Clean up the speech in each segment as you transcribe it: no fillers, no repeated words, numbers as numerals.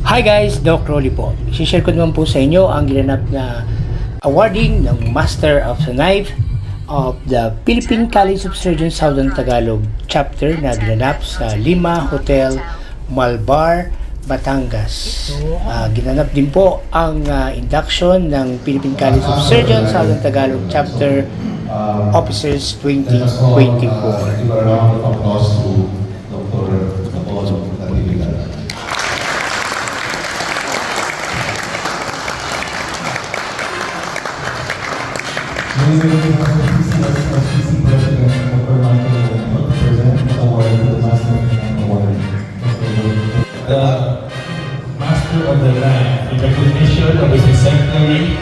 Hi guys, Doc Rolly po. I-share ko naman po sa inyo ang ginanap na awarding ng Master of the Knife of the Philippine College of Surgeons Southern Tagalog chapter na ginanap sa Lima Hotel, Malvar, Batangas. Ginanap din po ang induction ng Philippine College of Surgeons Southern Tagalog chapter Officers 2024. PCS STC President Dr. Michael to present the award to the Master of the Knife Award. The Master of the Knife, in recognition of his exemplary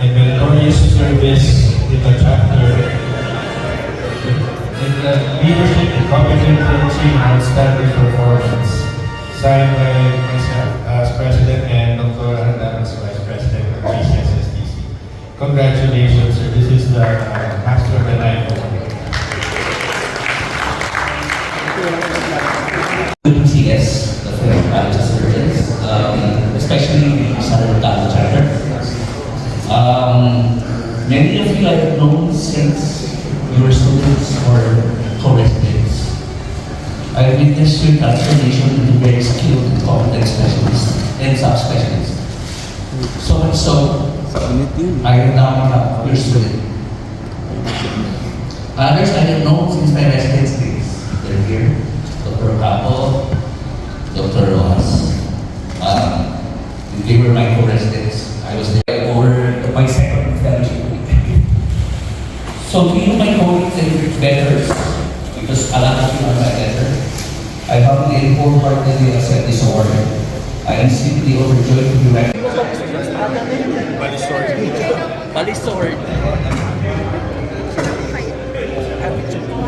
and meritorious service in the chapter, in the leadership and competency and outstanding performance, signed by myself as President and Dr. Aranda as Vice President of PCS STC. Congratulations, sir. This is the Master of the Knife Award. The PCS, the Philippine College of Surgeons, especially the Southern Tagalog chapter. Many of you I have known since we were students or co-residents. I witnessed your transformation into very skilled and competent specialists and subspecialists. So much so, I am now your student. Others I have known since my residence days. They're here. Dr. Capo, Dr. Rojas. They were my co-residents. I was there over my second fellowship. So to you, my colleagues and betters, because a lot of you are my better, I humbly and wholeheartedly accept this award. I am simply overjoyed to be recognized. Balisong.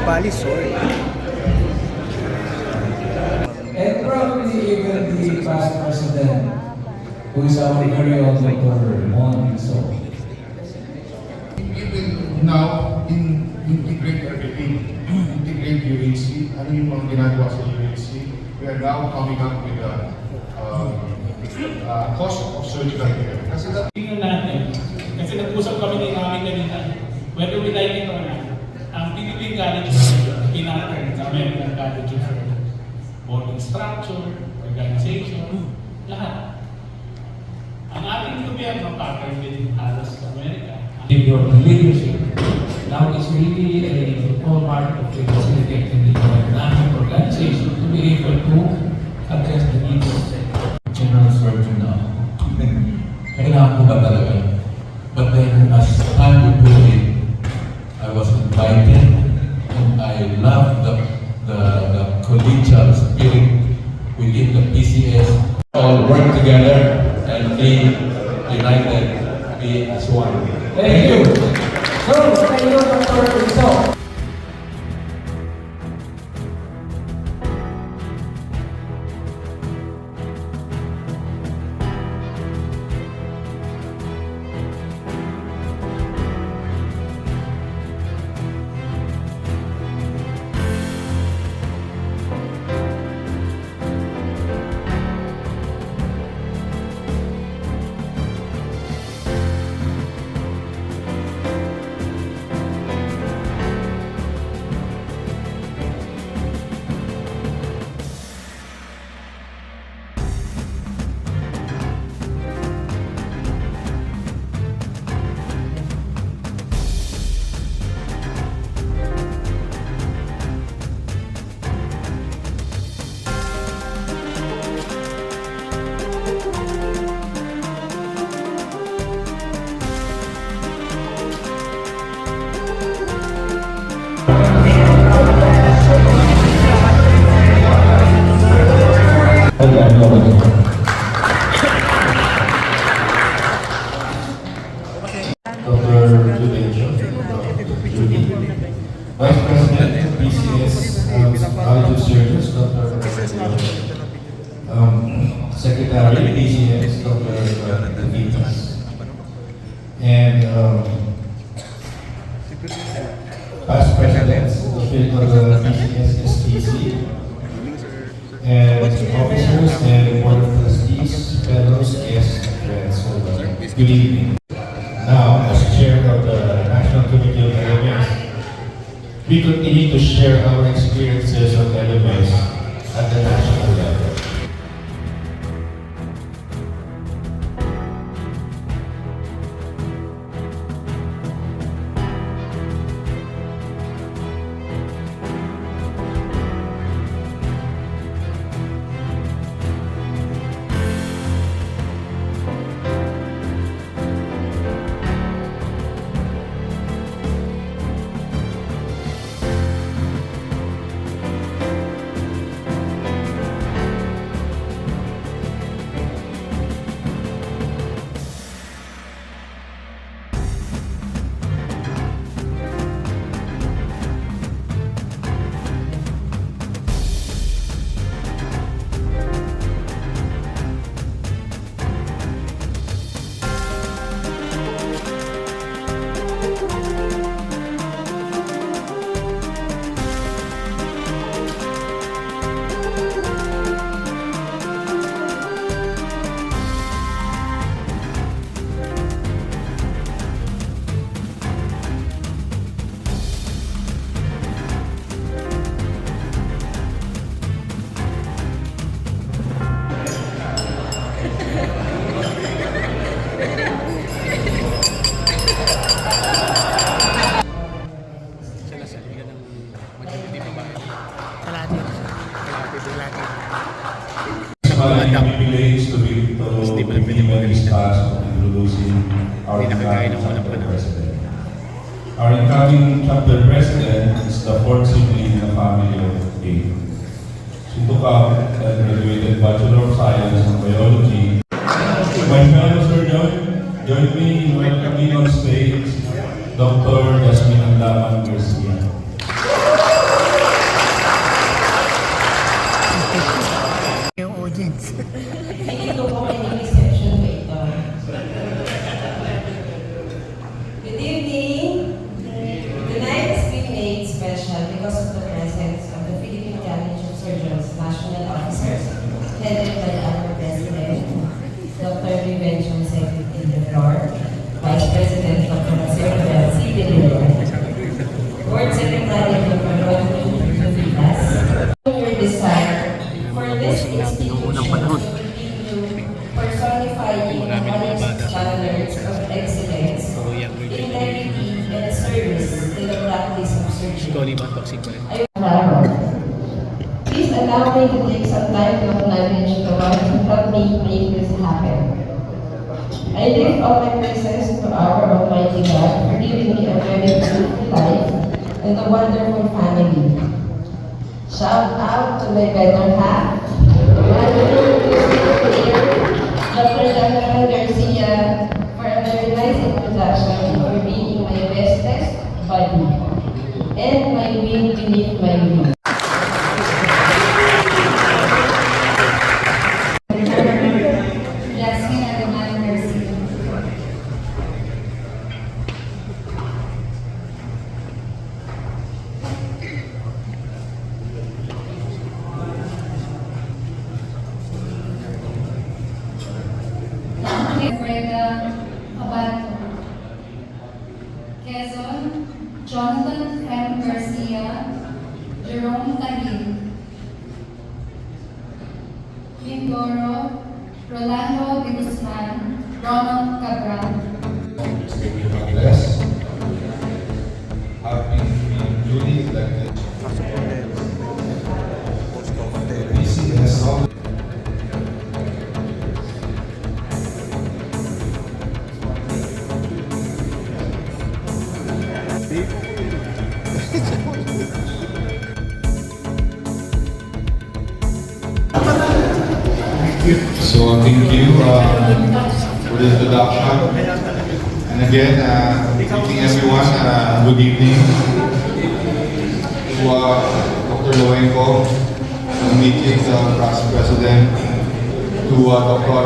Balisong. And probably even the past president, who is our very own Dr. So. We will now integrate everything. Integrate UHC. Ano yung mga ginagawa sa UHC? We are now coming up with a cost of surgical care. Kasi Tingnan natin, kasi nag-usap kami ni namin kanina, whether we like it or not, ang Philippine College of Surgeons, pinatern sa American College of Surgeons, boarding structure, organization, lahat. Ang ating gobyerno, pattern din halos sa Amerika. Your leadership. Now it's really a hallmark of the facilitating the international organization to be able to address the needs of the general surgeon now. Kailangan ko ba talaga? But then as time would go in, I was invited and I love the collegial spirit within the PCS. All work together and be united, be as one. Thank you. So, thank you, Dr. Vice President of PCS College of Surgeons, Dr. Secretary PCS, Dr. Davidas. And past presidents of the PCS STC, and officers and board of trustees, Good evening. Now, as chair of the National Committee of LMS, we continue to share our experiences of LMS at the national level. Privilege to be the task of introducing our incoming chapter president. Our incoming chapter president is the fourth sibling in the family of 8. She took up and graduated Bachelor of Science in Biology. My fellow surgeon, join me in welcoming on stage Dr. Jasmine Marasigan. Yung audience. Hindi ko po any reception po ito. Good evening. Tonight has been made special because of the presence of the Philippine College of Surgeons National Officers, headed by our President, Dr. Reyes, Secretary of the Floor, Vice President Dr. Marasigan, Board Secretary Dr. Rodney Duvitas, your desire for this institution to continue personifying the highest standards of excellence, integrity, and service to the practice of surgery. Please allow me to take some time to acknowledge the ones who helped me make this happen. I lift all my praises to our Almighty God for giving me a very beautiful life and a wonderful family. Shout out to my better half, Dr. Jonathan Garcia, for a very nice introduction, for being my bestest buddy and my wing beneath my wing. Quezon, Jonathan M. Garcia, Jerome Tahin. Mindoro, Rolando de Guzman, Ronald Cabral. Bangladesh have been duly elected PCS. So thank you for the introduction. And again, greeting everyone, good evening to Dr. Loenko, the meeting, the Past President, to Dr.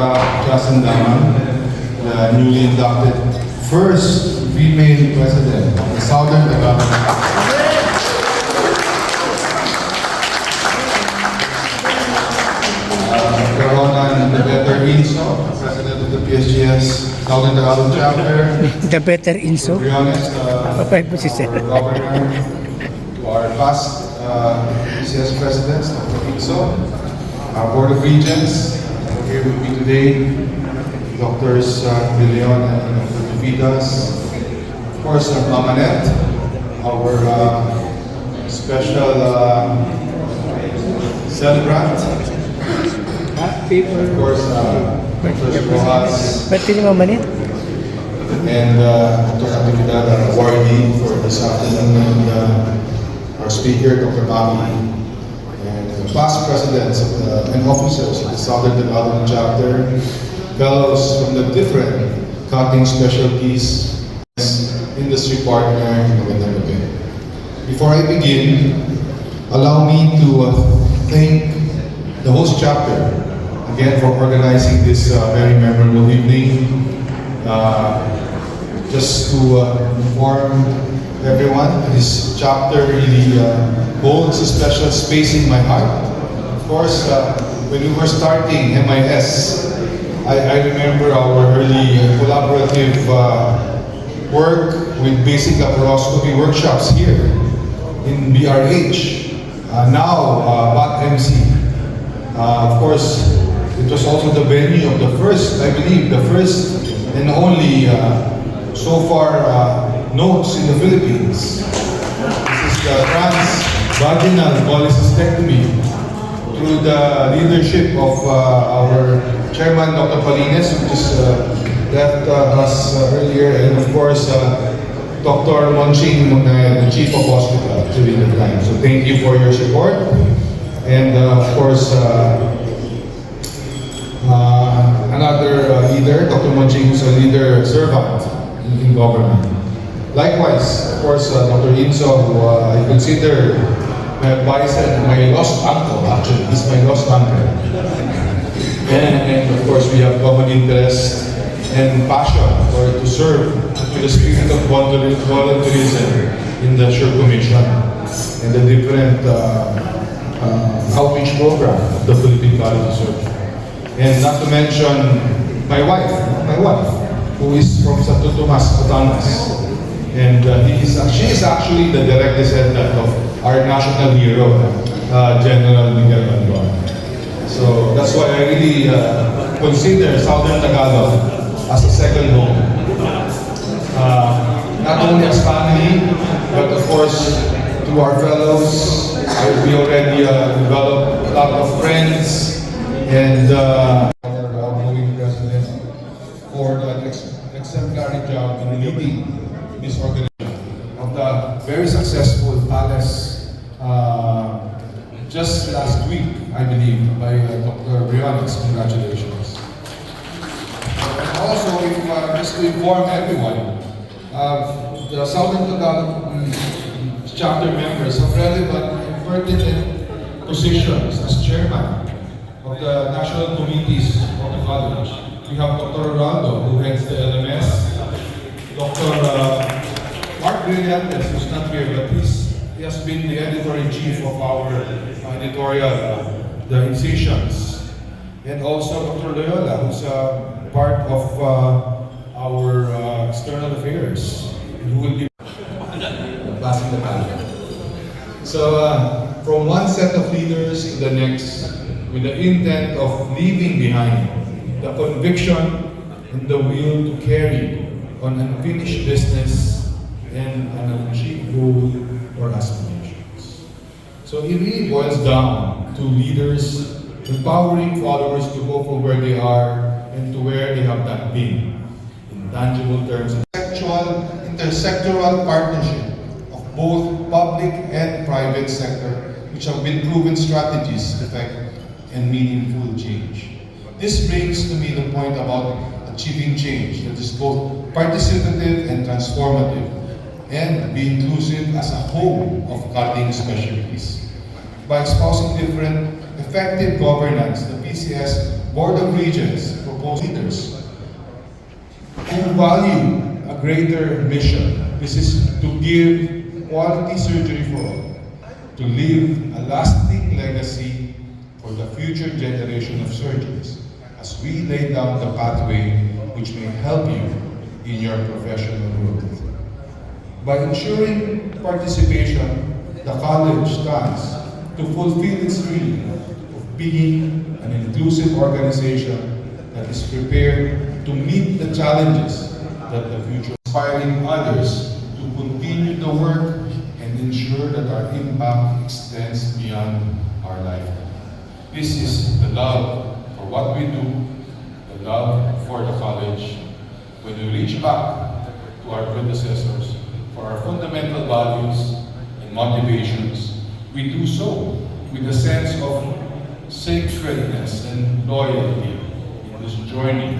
Justin Daman, the newly inducted first female president of the Southern Tagalog. Corona and the better Inso, President of the PSGS, Southern Tagalog chapter, The better inso. to be honest, Papay po si Sir. our governor, to our past PCS presidents, Dr. Itzo, our board of regents, here with me today, Drs. De Leon and Dr. Tuvidas, of course, Mama Net, our special celebrant, of course, Dr. Rojas, Ba't hindi mo manit? and Dr. Actividad, our awardee for this afternoon, and our speaker, Dr. Mami, and the past presidents and officers of the Southern Tagalog chapter, fellows from the different cutting specialties, industry partner, and magandang gabi. Before I begin, allow me to thank the host chapter again for organizing this very memorable evening. Just to inform everyone, this chapter really holds a special space in my heart. Of course, when we were starting MIS, I remember our early collaborative work with basic laparoscopy workshops here in BRH, now BAT-MC. Of course, it was also the venue of the first, I believe, the first and only so far notes in the Philippines. This is the transvaginal cholecystectomy through the leadership of our chairman, Dr. Palines, who just left us earlier, and of course, Dr. Monching, the chief of hospital during the time. So thank you for your support. And of course, another leader, Dr. Monching, who's a leader servant in government. Likewise, of course, Dr. Inso, who I consider my advisor and my lost uncle, actually. He's my lost uncle. And of course, we have common interest and passion to serve to the spirit of volunteerism in the Sure Commission and the different outreach program of the Philippine College of Surgery. And not to mention my wife, who is from Santo Tomas, Batangas. And she is actually the direct descendant of our national hero, General Miguel Malvar. So that's why I really consider Southern Tagalog as a second home. Not only as family, but of course to our fellows. We already developed a lot of friends and our outgoing president for the exemplary job in leading this organization of the very successful palace just last week, I believe, by Dr. Reyes. Congratulations. And also, just to inform everyone, the Southern Tagalog chapter members have relevant and pertinent positions as chairman of the national committees of the college. We have Dr. Rolando, who heads the LMS, Dr. Mark Brillantes, who's not here, but he has been the editor-in-chief of our editorial, The Incisions. And also Dr. Loyola, who's part of our external affairs, and who will be passing the panel. So, from one set of leaders to the next, with the intent of leaving behind the conviction and the will to carry on unfinished business and an unachieved goal or aspirations. So it really boils down to leaders empowering followers to go from where they are and to where they have not been, in tangible terms. Intersectoral partnership of both public and private sector, which have been proven strategies to effect and meaningful change. This brings to me the point about achieving change that is both participative and transformative, and be inclusive as a whole of cutting specialties. By espousing different effective governance, the PCS Board of Regents propose leaders who value a greater mission. This is to give quality surgery for all, to leave a lasting legacy for the future generation of surgeons as we lay down the pathway which may help you in your professional growth. By ensuring participation, the college stands to fulfill its dream of being an inclusive organization that is prepared to meet the challenges that the future, inspiring others to continue the work and ensure that our impact extends beyond our lifetime. This is the love for what we do, the love for the college. When we reach back to our predecessors for our fundamental values and motivations, we do so with a sense of sacredness and loyalty in this journey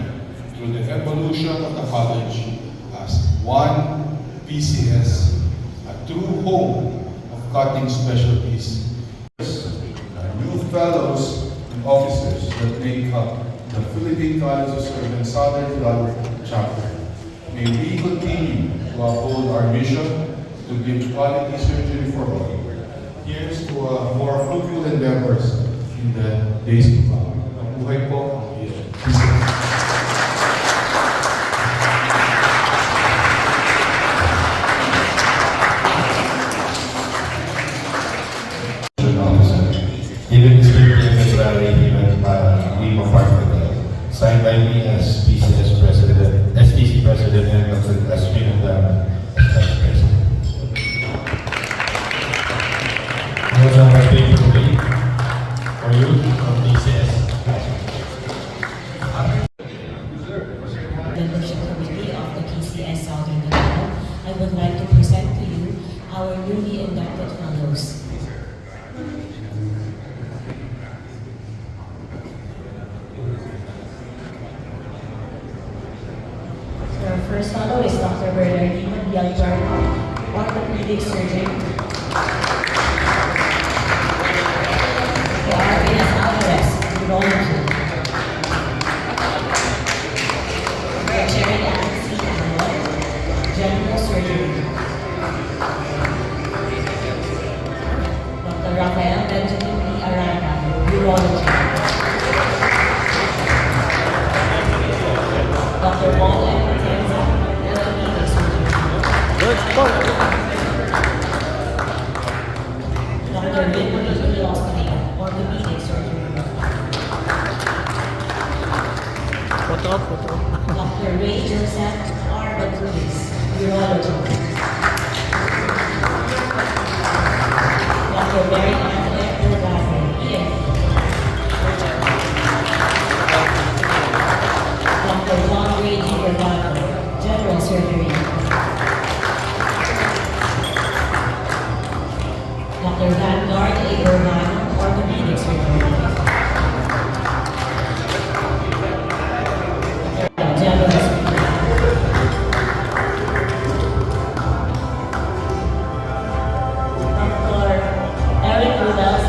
through the evolution of the college as one PCS, a true home of cutting specialties. New fellows and officers that make up the Philippine College of Surgeons Southern Tagalog chapter. May we continue to uphold our mission to give quality surgery for all. Here's to more fruitful endeavors in the days to come. Mabuhay po ang PCS. Given this birthday in February, given by Lima Park Hotel, signed by me as PCS President, STC President, and Dr. Asmin and Vice President. Those are my paper for you from PCS. Membership Committee of the PCS Southern Tagalog, I would like to present to you our newly inducted fellows. Our first fellow is Dr. Malvar, orthopedic surgeon. Urology. General surgery. Dr. Rafael Benjamin B. Arana, urology. Dr. Paul M. Tenza, orthopedic surgery. Dr. Whitney E. Austin, orthopedic surgery. Dr. Reyes Joseph R. Batangas, urology. Dr. Mary Antoinette Delgado, ENT. Dr. John Ray G. Delgado, general surgery. Dr. Vanguard A. Urbano, orthopedic surgery. General surgery. Dr. Eric Rudels,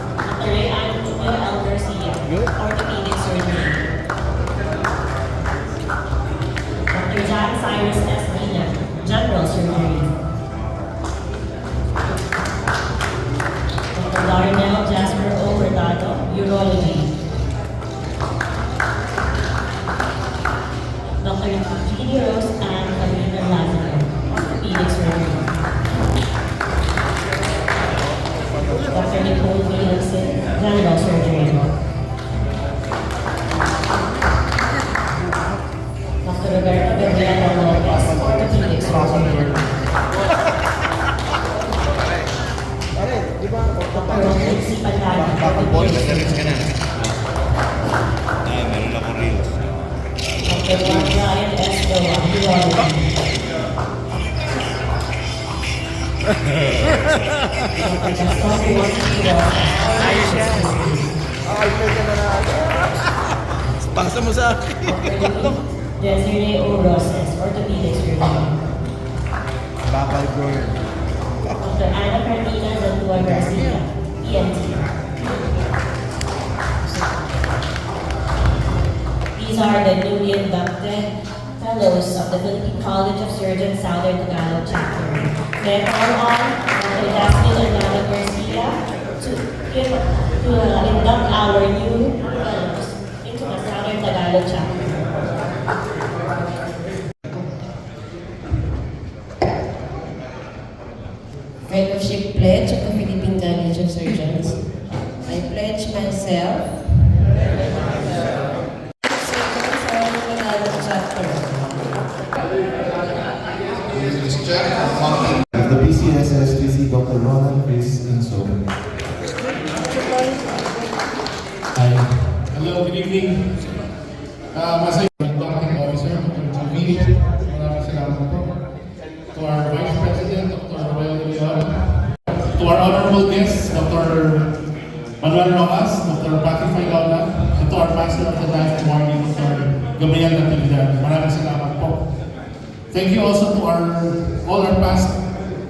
Dr. Ray Antonio L. Garcia, orthopedic surgery. Dr. John Cyrus S. Mina, general surgery. Dr. Darnell Jasper O. Hurtado, urology. Dr. Eugenie Rose and Carolina Lazaro, orthopedic surgery. Dr. Nicole B. Hudson, general surgery. Dr. Roberto Gabriela Lopez, orthopedic surgery. Dr. Rohit C. Pagani, orthopedic surgery. Dr. Juan Ryan S. Doa, urology. Dr. Gaston Juan Quiroz, Pasa mo sa akin. Dr. Desiree O. Roses, orthopedic surgery. Bakal ko yun. Dr. Ana Carmina Zantua Garcia, ENT. These are the newly inducted fellows of the Philippine College of Surgeons Southern Tagalog chapter. Then on Dr. Jasmine and Garcia to induct our new Tagalog chapter. Fellowship Pledge of the Philippine College of Surgeons. I pledge myself sa Tagalog chapter. This check, Of the PCS STC, Dr. Ronald Chris Inso. Hi. Hello, good evening. Masay Conducting Officer, Dr. Juvi. Maraming salamat po. To our Vice President, Dr. Roel Leon. To our honorable guests, Dr. Manuel Rojas, Dr. Patrick Failona, and to our Master of the Life Morning, Dr. Gabriel Natividad. Maraming salamat po. Thank you also to all our past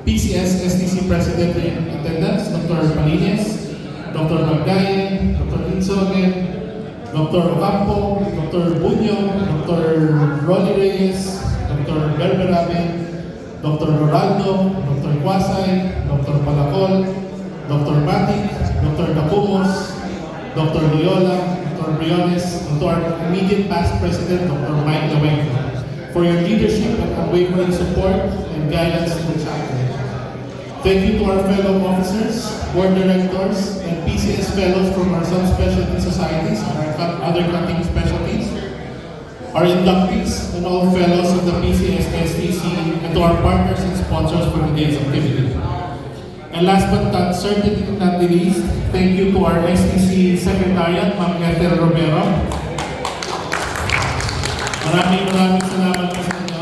PCS STC President in attendance, Dr. Palines, Dr. Magdaye, Dr. Insogen, Dr. Ocampo, Dr. Bunyo, Dr. Rolly Reyes, Dr. Berberabe, Dr. Loraldo, Dr. Quasay, Dr. Palacol, Dr. Matic, Dr. Dacumos, Dr. Loyola, Dr. Briones, and to our immediate past President, Dr. Mike Lawenco, for your leadership and unwavering support and guidance to the chapter. Thank you to our fellow officers, board directors, and PCS fellows from our subspecialty societies and our other cutting specialties, our inductees, and all fellows of the PCS STC, and to our partners and sponsors for today's activity. And last but certainly not the least, thank you to our STC Secretariat, Ma'am Ethel Romero. Maraming salamat po sa inyo.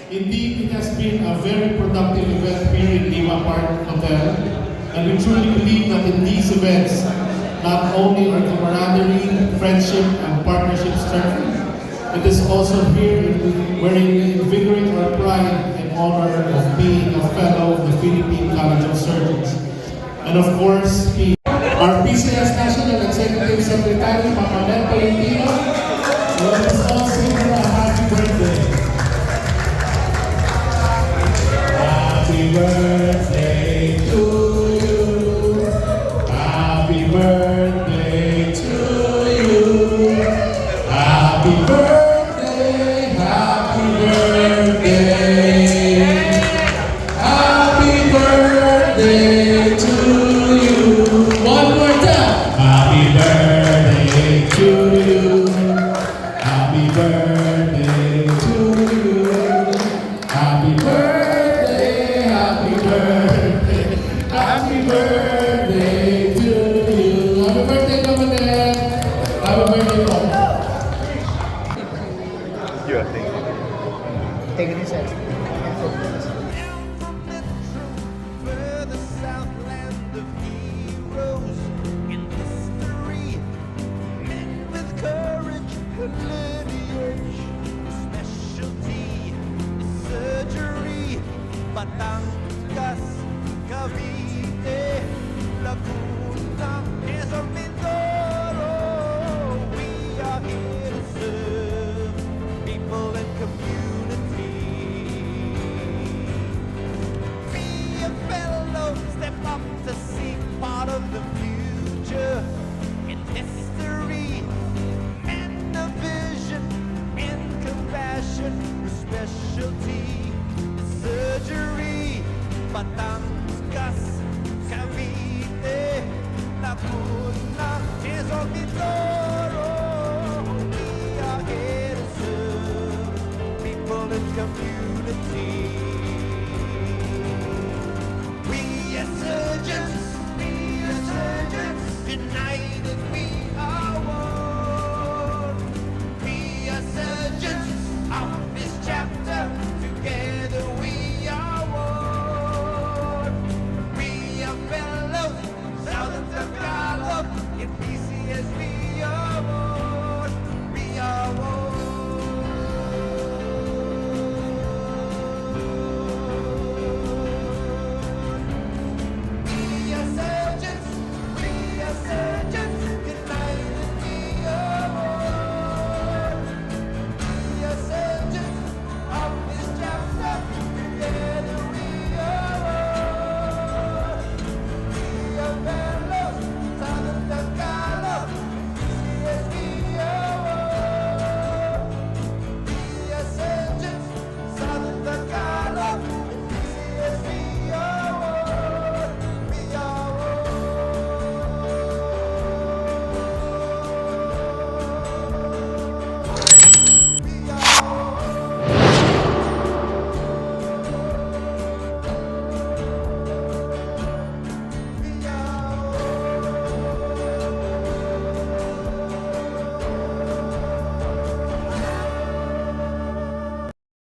Indeed, it has been a very productive event here in Lima Park Hotel, and we truly believe that in these events, not only our camaraderie, friendship, and partnership strengthen, it is also here where we invigorate our pride and honor of being a fellow of the Philippine College of Surgeons. And of course, our PCS National Executive Secretary, Ma'am Annette Tolentino, let us all sing her a happy birthday. Happy birthday to you. Happy birthday to you. Happy birthday, happy birthday. Happy birthday to you. One more time. Happy birthday to you. Happy birthday to you. Happy birthday, happy birthday, happy birthday to you. Happy birthday, Kamanel. Happy birthday, po. Take it inside. The Southland of heroes in history, men with courage and lineage, specialty surgery, Batangas, Cavite, Laguna, is a Mindoro. We are here to serve people and community. Be a fellow, step up to see part of the future in history, and a vision and compassion, specialty